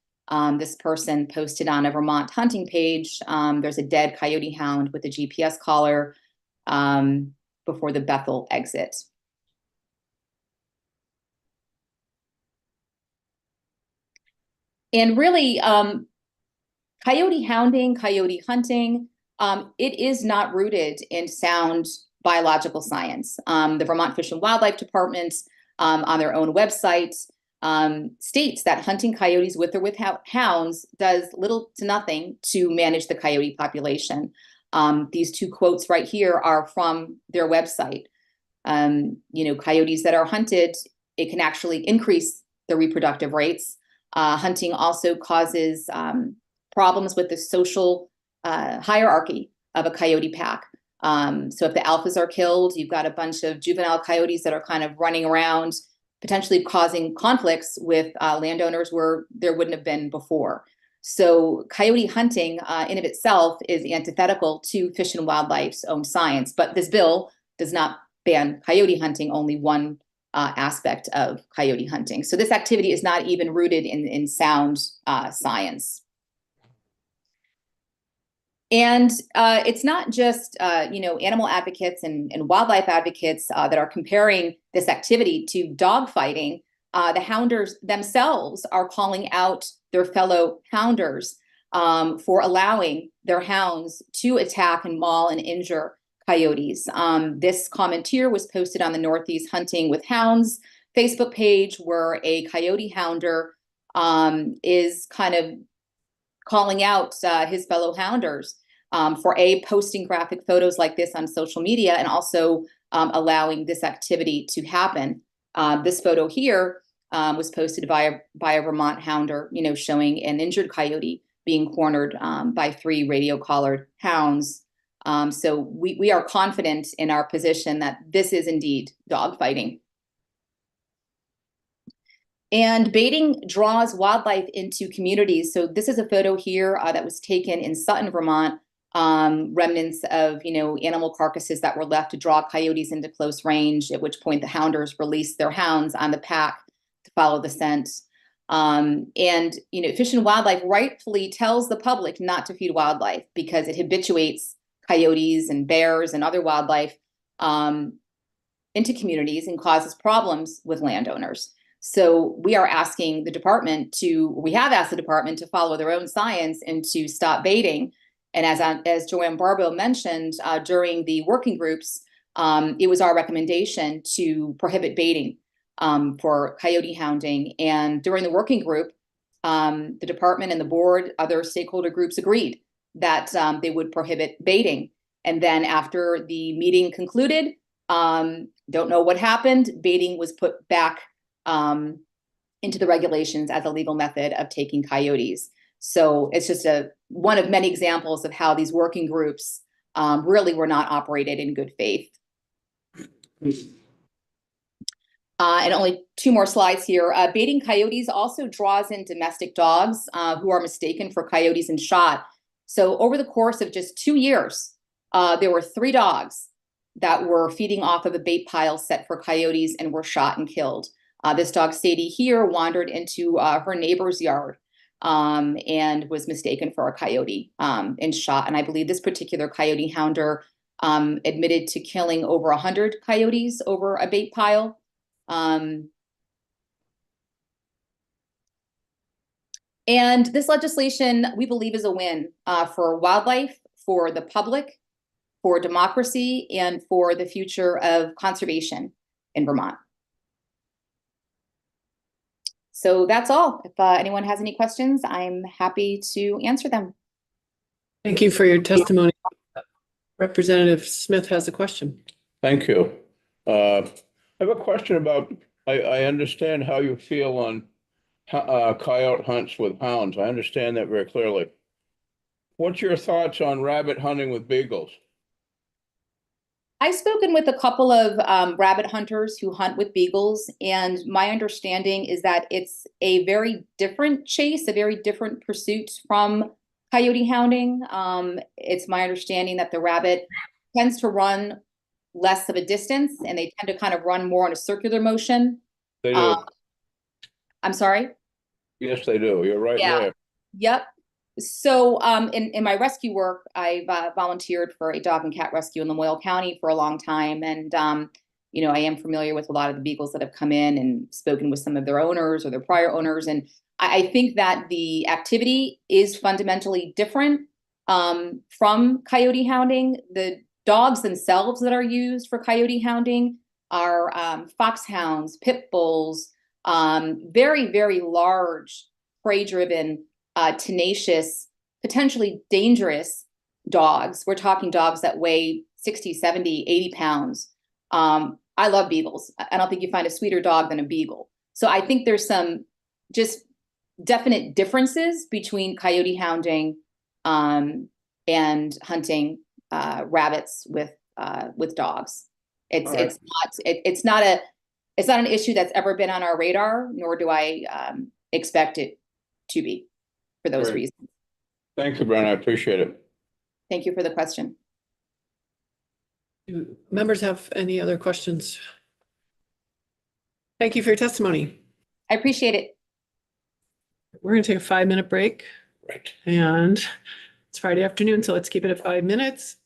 This person posted on a Vermont hunting page. There's a dead coyote hound with a GPS collar before the Bethel exit. And really, coyote hounding, coyote hunting, it is not rooted in sound biological science. The Vermont Fish and Wildlife Department on their own website states that hunting coyotes with or without hounds does little to nothing to manage the coyote population. These two quotes right here are from their website. Coyotes that are hunted, it can actually increase the reproductive rates. Hunting also causes problems with the social hierarchy of a coyote pack. So if the alphas are killed, you've got a bunch of juvenile coyotes that are kind of running around, potentially causing conflicts with landowners where there wouldn't have been before. So coyote hunting in of itself is antithetical to Fish and Wildlife's own science, but this bill does not ban coyote hunting, only one aspect of coyote hunting. So this activity is not even rooted in sound science. And it's not just, animal advocates and wildlife advocates that are comparing this activity to dog fighting. The hounders themselves are calling out their fellow hounders for allowing their hounds to attack and maul and injure coyotes. This comment here was posted on the Northeast Hunting with Hounds Facebook page, where a coyote hounder is kind of calling out his fellow hounders for posting graphic photos like this on social media, and also allowing this activity to happen. This photo here was posted by a Vermont hounder, showing an injured coyote being cornered by 3 radio-collared hounds. So we are confident in our position that this is indeed dogfighting. And baiting draws wildlife into communities. So this is a photo here that was taken in Sutton, Vermont. Remnants of, animal carcasses that were left to draw coyotes into close range, at which point the hounders released their hounds on the pack to follow the scent. And Fish and Wildlife rightfully tells the public not to feed wildlife because it habituates coyotes and bears and other wildlife into communities and causes problems with landowners. So we are asking the department we have asked the department to follow their own science and to stop baiting. And as Joanne Barbo mentioned, during the working groups, it was our recommendation to prohibit baiting for coyote hounding. And during the working group, the department and the board, other stakeholder groups agreed that they would prohibit baiting. And then after the meeting concluded, don't know what happened, baiting was put back into the regulations as a legal method of taking coyotes. So it's just one of many examples of how these working groups really were not operated in good faith. And only 2 more slides here. Baiting coyotes also draws in domestic dogs who are mistaken for coyotes and shot. So over the course of just 2 years, there were 3 dogs that were feeding off of a bait pile set for coyotes and were shot and killed. This dog, Sadie here, wandered into her neighbor's yard and was mistaken for a coyote and shot. And I believe this particular coyote hounder admitted to killing over 100 coyotes over a bait pile. And this legislation, we believe, is a win for wildlife, for the public, for democracy, and for the future of conservation in Vermont. So that's all. If anyone has any questions, I'm happy to answer them. Thank you for your testimony. Representative Smith has a question. Thank you. I have a question about, I understand how you feel on coyote hunts with hounds. I understand that very clearly. What's your thoughts on rabbit hunting with beagles? I've spoken with a couple of rabbit hunters who hunt with beagles, and my understanding is that it's a very different chase, a very different pursuit from coyote hounding. It's my understanding that the rabbit tends to run less of a distance, and they tend to kind of run more in a circular motion. They do. I'm sorry? Yes, they do. You're right there. Yep. So in my rescue work, I've volunteered for a dog and cat rescue in Lamoille County for a long time. And, you know, I am familiar with a lot of the beagles that have come in and spoken with some of their owners or their prior owners. And I think that the activity is fundamentally different from coyote hounding. The dogs themselves that are used for coyote hounding are foxhounds, pit bulls, very, very large, prey-driven, tenacious, potentially dangerous dogs. We're talking dogs that weigh 60, 70, 80 pounds. I love beagles. I don't think you find a sweeter dog than a beagle. So I think there's some just definite differences between coyote hounding and hunting rabbits with dogs. It's not an issue that's ever been on our radar, nor do I expect it to be for those reasons. Thank you, Brenna. I appreciate it. Thank you for the question. Do members have any other questions? Thank you for your testimony. I appreciate it. We're going to take a 5-minute break. Right. And it's Friday afternoon, so let's keep it at 5 minutes.